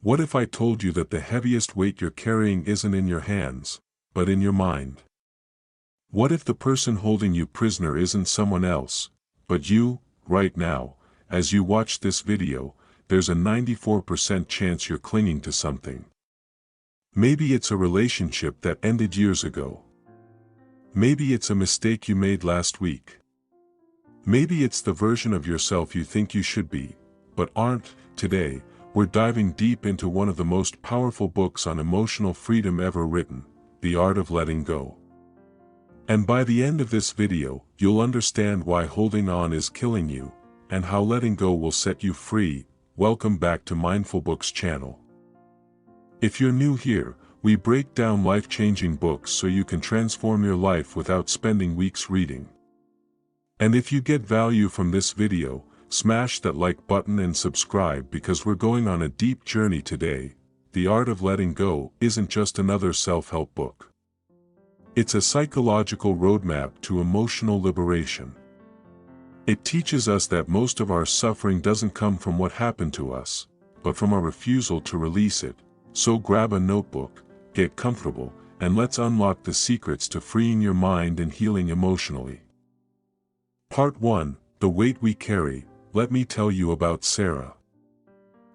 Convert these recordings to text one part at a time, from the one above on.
What if I told you that the heaviest weight you're carrying isn't in your hands, but in your mind? What if the person holding you prisoner isn't someone else, but you? Right now, as you watch this video, there's a 94% chance you're clinging to something. Maybe it's a relationship that ended years ago. Maybe it's a mistake you made last week. Maybe it's the version of yourself you think you should be, but aren't. Today, we're diving deep into one of the most powerful books on emotional freedom ever written, The Art of Letting Go. And by the end of this video, you'll understand why holding on is killing you, and how letting go will set you free. Welcome back to Mindful Books channel. If you're new here, we break down life-changing books so you can transform your life without spending weeks reading. And if you get value from this video, smash that like button and subscribe because we're going on a deep journey today. The Art of Letting Go isn't just another self-help book. It's a psychological roadmap to emotional liberation. It teaches us that most of our suffering doesn't come from what happened to us, but from our refusal to release it. So grab a notebook, get comfortable, and let's unlock the secrets to freeing your mind and healing emotionally. Part 1, The Weight We Carry. Let me tell you about Sarah.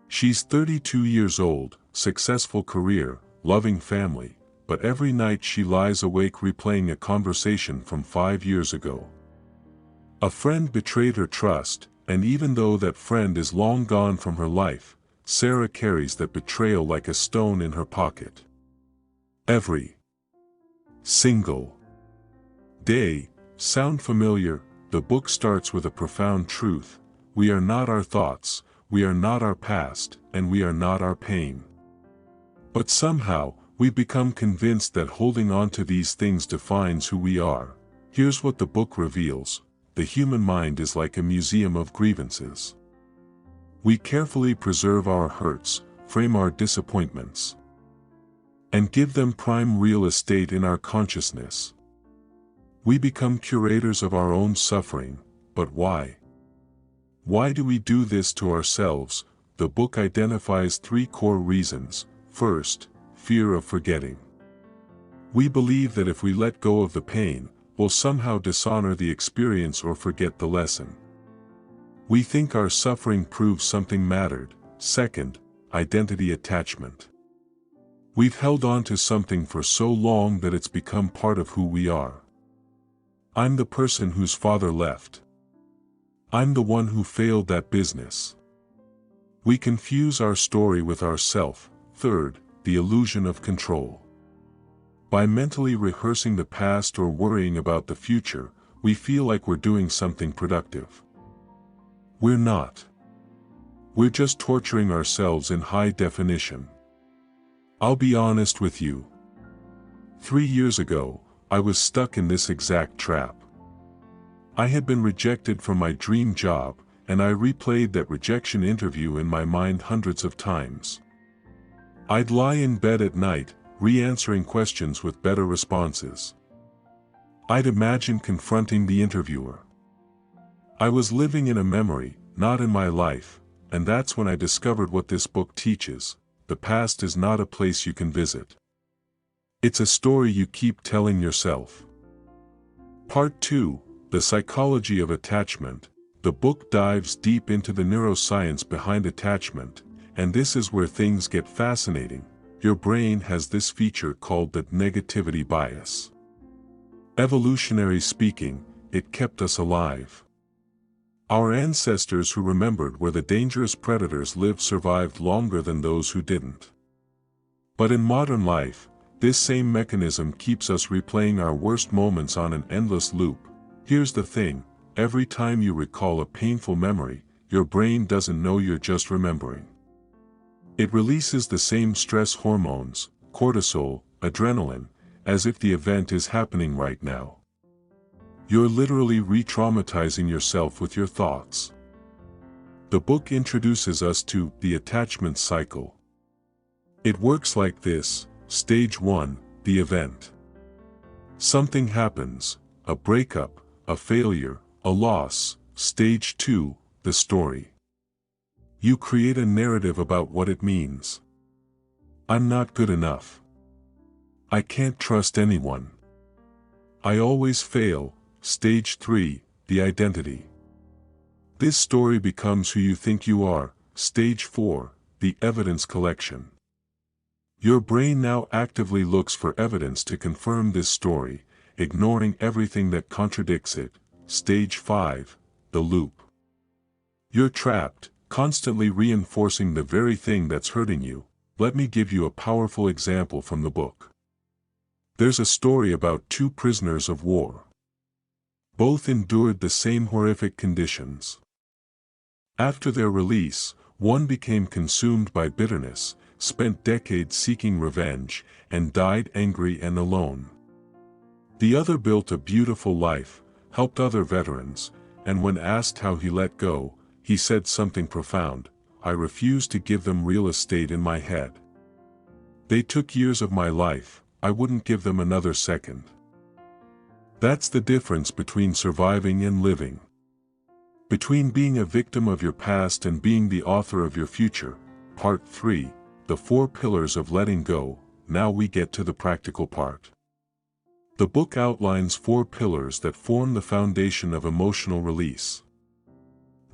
She's 32 years old, successful career, loving family, but every night she lies awake replaying a conversation from 5 years ago. A friend betrayed her trust, and even though that friend is long gone from her life, Sarah carries that betrayal like a stone in her pocket. Every single day. Sound familiar? The book starts with a profound truth. We are not our thoughts, we are not our past, and we are not our pain. But somehow, we've become convinced that holding on to these things defines who we are. Here's what the book reveals. The human mind is like a museum of grievances. We carefully preserve our hurts, frame our disappointments, and give them prime real estate in our consciousness. We become curators of our own suffering, but why? Why do we do this to ourselves? The book identifies 3 core reasons. First, fear of forgetting. We believe that if we let go of the pain, we'll somehow dishonor the experience or forget the lesson. We think our suffering proves something mattered. Second, identity attachment. We've held on to something for so long that it's become part of who we are. I'm the person whose father left. I'm the one who failed that business. We confuse our story with ourself. Third, the illusion of control. By mentally rehearsing the past or worrying about the future, we feel like we're doing something productive. We're not. We're just torturing ourselves in high definition. I'll be honest with you. 3 years ago, I was stuck in this exact trap. I had been rejected from my dream job, and I replayed that rejection interview in my mind hundreds of times. I'd lie in bed at night, re-answering questions with better responses. I'd imagine confronting the interviewer. I was living in a memory, not in my life, and that's when I discovered what this book teaches. The past is not a place you can visit. It's a story you keep telling yourself. Part 2, The Psychology of Attachment. The book dives deep into the neuroscience behind attachment, and this is where things get fascinating. Your brain has this feature called the negativity bias. Evolutionary speaking, it kept us alive. Our ancestors who remembered where the dangerous predators lived survived longer than those who didn't. But in modern life, this same mechanism keeps us replaying our worst moments on an endless loop. Here's the thing, every time you recall a painful memory, your brain doesn't know you're just remembering. It releases the same stress hormones, cortisol, adrenaline, as if the event is happening right now. You're literally re-traumatizing yourself with your thoughts. The book introduces us to the attachment cycle. It works like this. Stage 1, the event. Something happens, a breakup, a failure, a loss. Stage 2, the story. You create a narrative about what it means. I'm not good enough. I can't trust anyone. I always fail. Stage 3, the identity. This story becomes who you think you are. Stage 4, the evidence collection. Your brain now actively looks for evidence to confirm this story, ignoring everything that contradicts it. Stage 5, the loop. You're trapped, constantly reinforcing the very thing that's hurting you. Let me give you a powerful example from the book. There's a story about two prisoners of war. Both endured the same horrific conditions. After their release, one became consumed by bitterness, spent decades seeking revenge, and died angry and alone. The other built a beautiful life, helped other veterans, and when asked how he let go, he said something profound: I refused to give them real estate in my head. They took years of my life, I wouldn't give them another second. That's the difference between surviving and living. Between being a victim of your past and being the author of your future. Part 3, the 4 pillars of letting go. Now we get to the practical part. The book outlines 4 pillars that form the foundation of emotional release.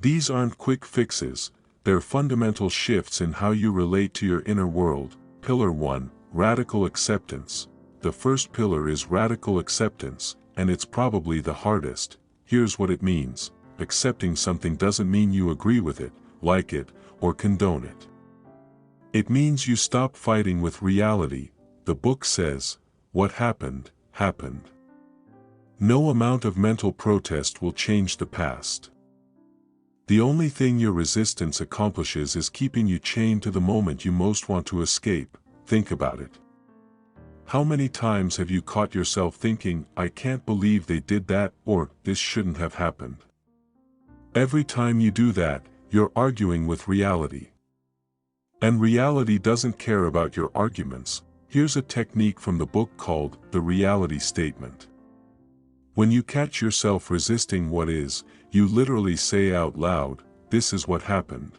These aren't quick fixes, they're fundamental shifts in how you relate to your inner world. Pillar 1, radical acceptance. The first pillar is radical acceptance, and it's probably the hardest. Here's what it means. Accepting something doesn't mean you agree with it, like it, or condone it. It means you stop fighting with reality. The book says, what happened, happened. No amount of mental protest will change the past. The only thing your resistance accomplishes is keeping you chained to the moment you most want to escape. Think about it. How many times have you caught yourself thinking, I can't believe they did that, or this shouldn't have happened? Every time you do that, you're arguing with reality. And reality doesn't care about your arguments. Here's a technique from the book called the reality statement. When you catch yourself resisting what is, you literally say out loud, this is what happened.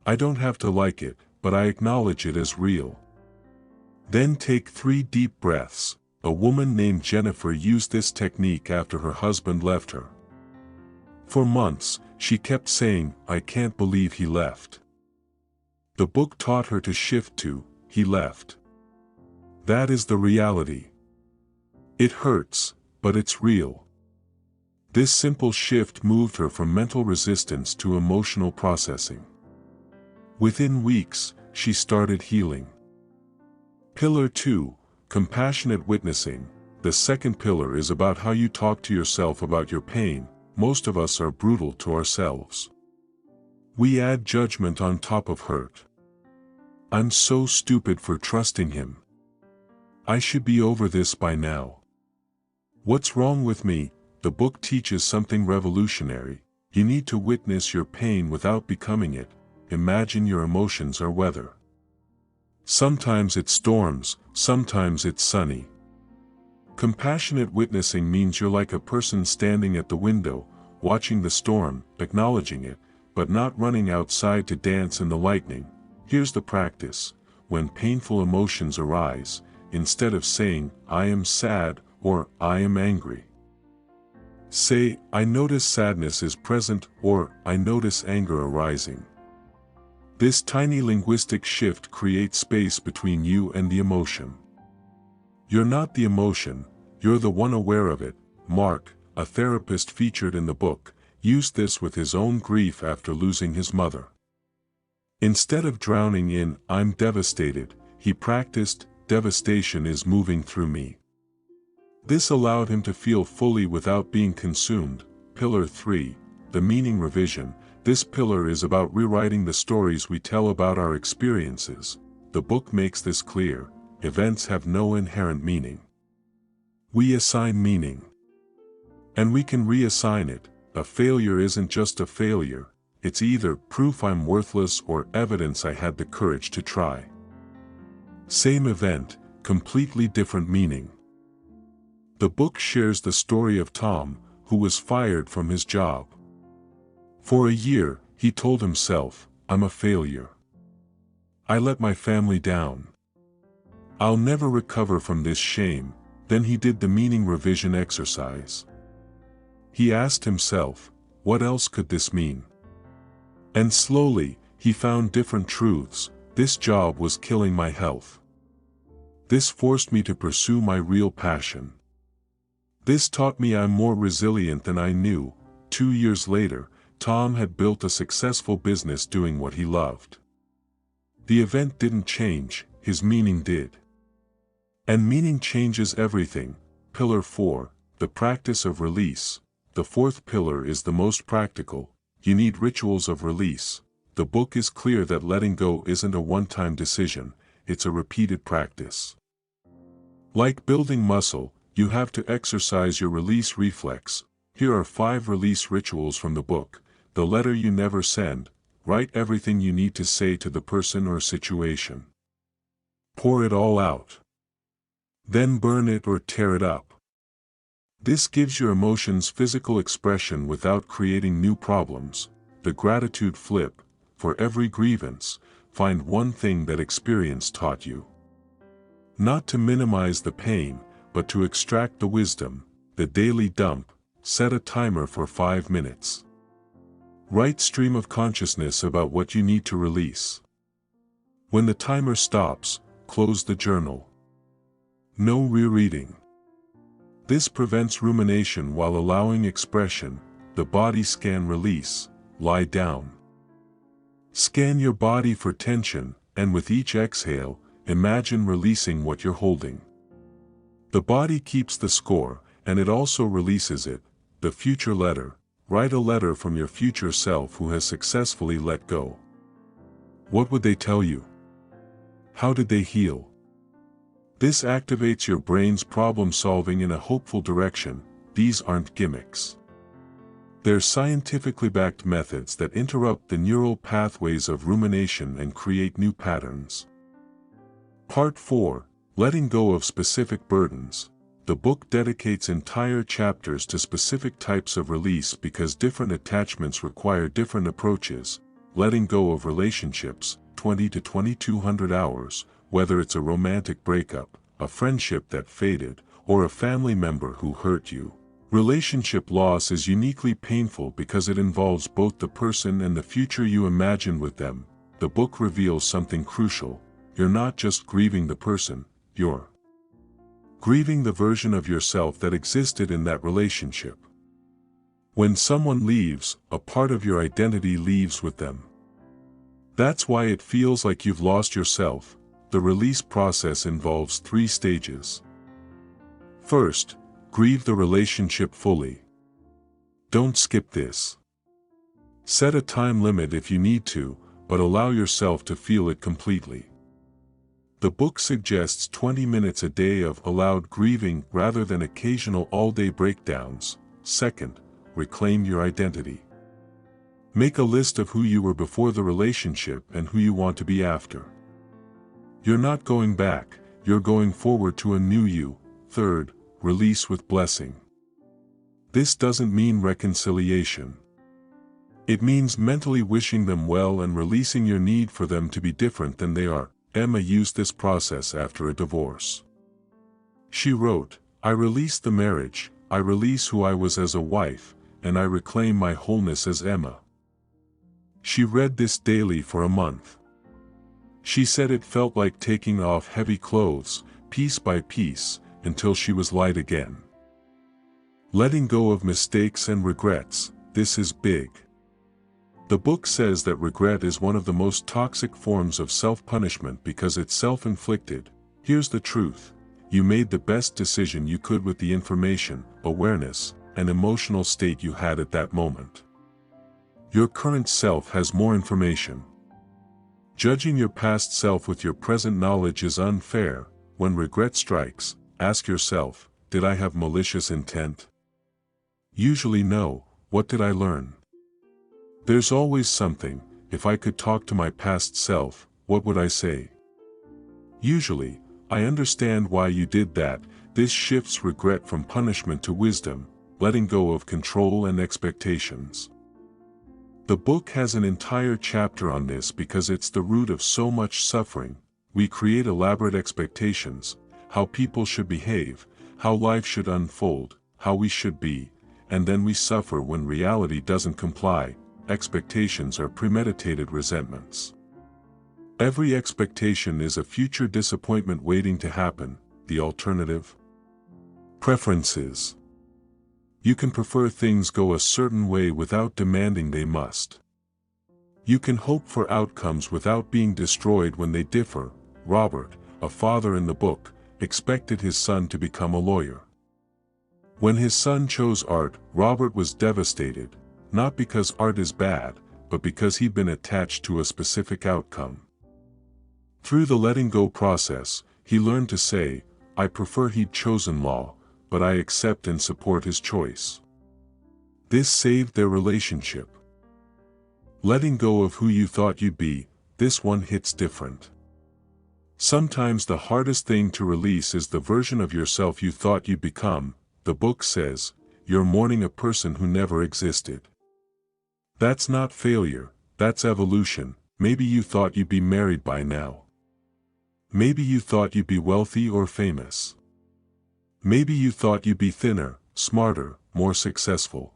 I don't have to like it, but I acknowledge it as real. Then take 3 deep breaths. A woman named Jennifer used this technique after her husband left her. For months, she kept saying, I can't believe he left. The book taught her to shift to, he left. That is the reality. It hurts, but it's real. This simple shift moved her from mental resistance to emotional processing. Within weeks, she started healing. Pillar 2, compassionate witnessing. The second pillar is about how you talk to yourself about your pain. Most of us are brutal to ourselves. We add judgment on top of hurt. I'm so stupid for trusting him. I should be over this by now. What's wrong with me? The book teaches something revolutionary. You need to witness your pain without becoming it. Imagine your emotions are weather. Sometimes it storms, sometimes it's sunny. Compassionate witnessing means you're like a person standing at the window, watching the storm, acknowledging it, but not running outside to dance in the lightning. Here's the practice. When painful emotions arise, instead of saying, I am sad, or I am angry, say, I notice sadness is present, or I notice anger arising. This tiny linguistic shift creates space between you and the emotion. You're not the emotion, you're the one aware of it. Mark, a therapist featured in the book, used this with his own grief after losing his mother. Instead of drowning in, I'm devastated, he practiced, devastation is moving through me. This allowed him to feel fully without being consumed. Pillar 3, the meaning revision. This pillar is about rewriting the stories we tell about our experiences. The book makes this clear. Events have no inherent meaning. We assign meaning. And we can reassign it. A failure isn't just a failure. It's either proof I'm worthless or evidence I had the courage to try. Same event, completely different meaning. The book shares the story of Tom, who was fired from his job. For a year, he told himself, I'm a failure. I let my family down. I'll never recover from this shame. Then he did the meaning revision exercise. He asked himself, what else could this mean? And slowly, he found different truths. This job was killing my health. This forced me to pursue my real passion. This taught me I'm more resilient than I knew. 2 years later, Tom had built a successful business doing what he loved. The event didn't change, his meaning did. And meaning changes everything. Pillar 4, the practice of release. The fourth pillar is the most practical. You need rituals of release. The book is clear that letting go isn't a one-time decision, it's a repeated practice. Like building muscle, you have to exercise your release reflex. Here are 5 release rituals from the book. The letter you never send. Write everything you need to say to the person or situation. Pour it all out. Then burn it or tear it up. This gives your emotions physical expression without creating new problems. The gratitude flip. For every grievance, find one thing that experience taught you. Not to minimize the pain, but to extract the wisdom. The daily dump. Set a timer for 5 minutes. Write stream of consciousness about what you need to release. When the timer stops, close the journal. No rereading. This prevents rumination while allowing expression. The body scan release. Lie down. Scan your body for tension, and with each exhale, imagine releasing what you're holding. The body keeps the score, and it also releases it. The future letter. Write a letter from your future self who has successfully let go. What would they tell you? How did they heal? This activates your brain's problem solving in a hopeful direction. These aren't gimmicks. They're scientifically backed methods that interrupt the neural pathways of rumination and create new patterns. Part 4. Letting go of specific burdens. The book dedicates entire chapters to specific types of release because different attachments require different approaches. Letting go of relationships, 20 to 2200 hours, whether it's a romantic breakup, a friendship that faded, or a family member who hurt you. Relationship loss is uniquely painful because it involves both the person and the future you imagine with them. The book reveals something crucial. You're not just grieving the person, you're grieving the version of yourself that existed in that relationship. When someone leaves, a part of your identity leaves with them. That's why it feels like you've lost yourself. The release process involves 3 stages. First, grieve the relationship fully. Don't skip this. Set a time limit if you need to, but allow yourself to feel it completely. The book suggests 20 minutes a day of allowed grieving rather than occasional all-day breakdowns. Second, reclaim your identity. Make a list of who you were before the relationship and who you want to be after. You're not going back, you're going forward to a new you. Third, release with blessing. This doesn't mean reconciliation. It means mentally wishing them well and releasing your need for them to be different than they are. Emma used this process after a divorce. She wrote, "I release the marriage, I release who I was as a wife, and I reclaim my wholeness as Emma." She read this daily for a month. She said it felt like taking off heavy clothes, piece by piece, until she was light again. Letting go of mistakes and regrets, this is big. The book says that regret is one of the most toxic forms of self-punishment because it's self-inflicted. Here's the truth. You made the best decision you could with the information, awareness, and emotional state you had at that moment. Your current self has more information. Judging your past self with your present knowledge is unfair. When regret strikes, ask yourself, did I have malicious intent? Usually no. What did I learn? There's always something. If I could talk to my past self, what would I say? Usually, I understand why you did that. This shifts regret from punishment to wisdom, letting go of control and expectations. The book has an entire chapter on this because it's the root of so much suffering. We create elaborate expectations, how people should behave, how life should unfold, how we should be, and then we suffer when reality doesn't comply. Expectations are premeditated resentments. Every expectation is a future disappointment waiting to happen. The alternative? Preferences. You can prefer things go a certain way without demanding they must. You can hope for outcomes without being destroyed when they differ. Robert, a father in the book, expected his son to become a lawyer. When his son chose art, Robert was devastated, not because art is bad, but because he'd been attached to a specific outcome. Through the letting go process, he learned to say, "I prefer he'd chosen law, but I accept and support his choice." This saved their relationship. Letting go of who you thought you'd be, this one hits different. Sometimes the hardest thing to release is the version of yourself you thought you'd become. The book says, you're mourning a person who never existed. That's not failure, that's evolution. Maybe you thought you'd be married by now. Maybe you thought you'd be wealthy or famous. Maybe you thought you'd be thinner, smarter, more successful.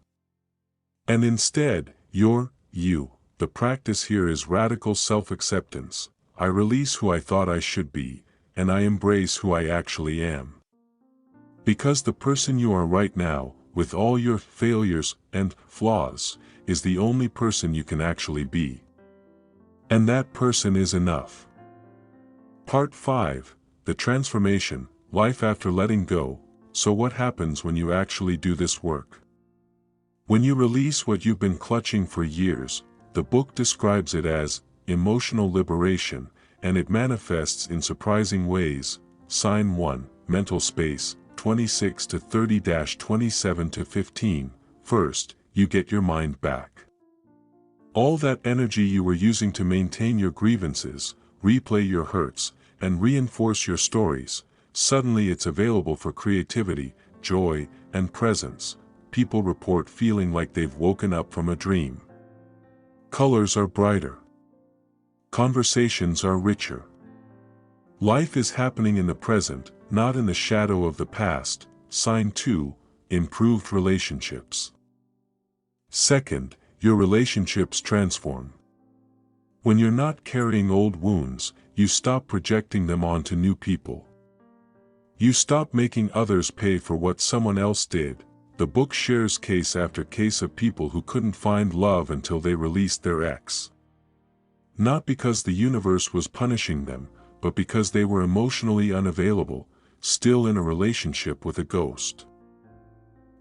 And instead, you're you. The practice here is radical self-acceptance. I release who I thought I should be, and I embrace who I actually am. Because the person you are right now, with all your failures and flaws, is the only person you can actually be. And that person is enough. Part 5, The Transformation, Life After Letting Go. So what happens when you actually do this work? When you release what you've been clutching for years, the book describes it as emotional liberation, and it manifests in surprising ways. Sign 1, Mental Space, 26 to 30-27 to 15. First, you get your mind back. All that energy you were using to maintain your grievances, replay your hurts, and reinforce your stories, suddenly it's available for creativity, joy, and presence. People report feeling like they've woken up from a dream. Colors are brighter. Conversations are richer. Life is happening in the present, not in the shadow of the past. Sign 2, Improved Relationships. Second, your relationships transform. When you're not carrying old wounds, you stop projecting them onto new people. You stop making others pay for what someone else did. The book shares case after case of people who couldn't find love until they released their ex. Not because the universe was punishing them, but because they were emotionally unavailable, still in a relationship with a ghost.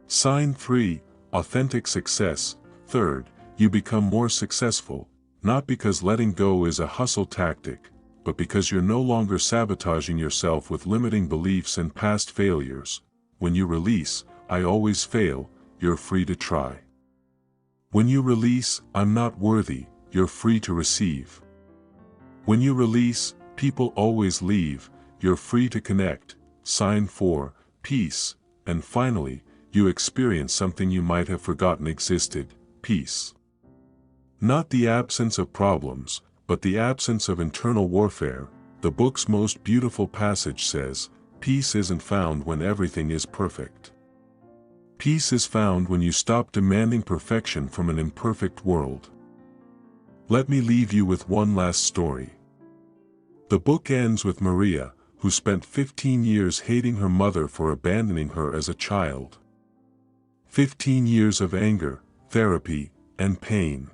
Sign 3, Authentic Success. Third, you become more successful, not because letting go is a hustle tactic, but because you're no longer sabotaging yourself with limiting beliefs and past failures. When you release, "I always fail," you're free to try. When you release, "I'm not worthy," you're free to receive. When you release, "People always leave," you're free to connect. Sign 4, Peace. And finally, you experience something you might have forgotten existed, peace. Not the absence of problems, but the absence of internal warfare. The book's most beautiful passage says, "Peace isn't found when everything is perfect. Peace is found when you stop demanding perfection from an imperfect world." Let me leave you with one last story. The book ends with Maria, who spent 15 years hating her mother for abandoning her as a child. 15 years of anger, therapy, and pain.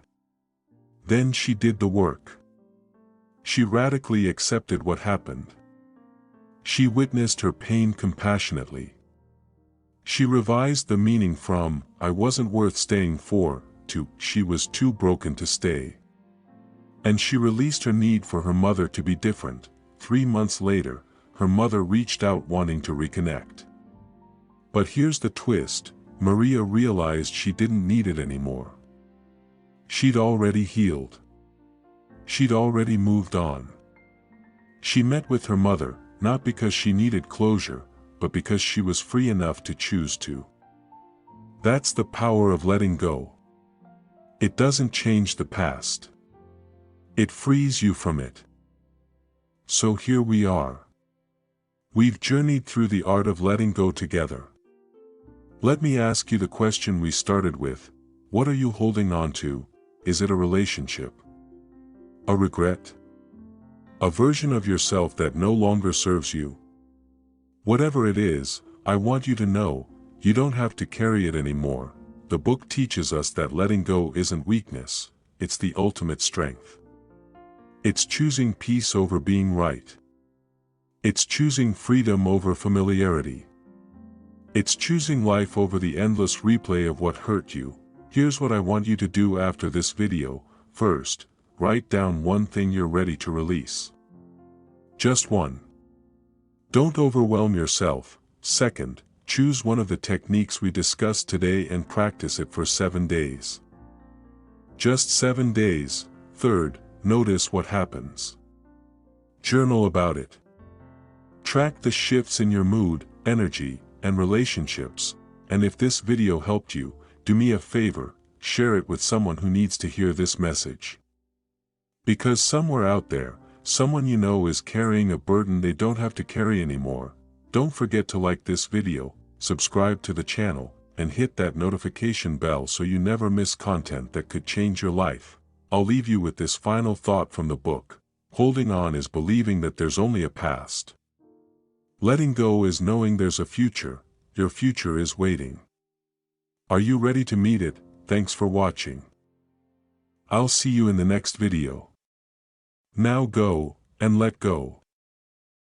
Then she did the work. She radically accepted what happened. She witnessed her pain compassionately. She revised the meaning from, "I wasn't worth staying for," to, "She was too broken to stay." And she released her need for her mother to be different. 3 months later, her mother reached out wanting to reconnect. But here's the twist, Maria realized she didn't need it anymore. She'd already healed. She'd already moved on. She met with her mother, not because she needed closure, but because she was free enough to choose to. That's the power of letting go. It doesn't change the past. It frees you from it. So here we are. We've journeyed through the art of letting go together. Let me ask you the question we started with: what are you holding on to? Is it a relationship? A regret? A version of yourself that no longer serves you? Whatever it is, I want you to know, you don't have to carry it anymore. The book teaches us that letting go isn't weakness, it's the ultimate strength. It's choosing peace over being right. It's choosing freedom over familiarity. It's choosing life over the endless replay of what hurt you. Here's what I want you to do after this video. First, write down one thing you're ready to release. Just one. Don't overwhelm yourself. Second, choose one of the techniques we discussed today and practice it for 7 days. Just 7 days. Third, notice what happens. Journal about it. Track the shifts in your mood, energy, and relationships. And if this video helped you, do me a favor, share it with someone who needs to hear this message. Because somewhere out there, someone you know is carrying a burden they don't have to carry anymore. Don't forget to like this video, subscribe to the channel, and hit that notification bell so you never miss content that could change your life. I'll leave you with this final thought from the book: holding on is believing that there's only a past. Letting go is knowing there's a future. Your future is waiting. Are you ready to meet it? Thanks for watching. I'll see you in the next video. Now go, and let go.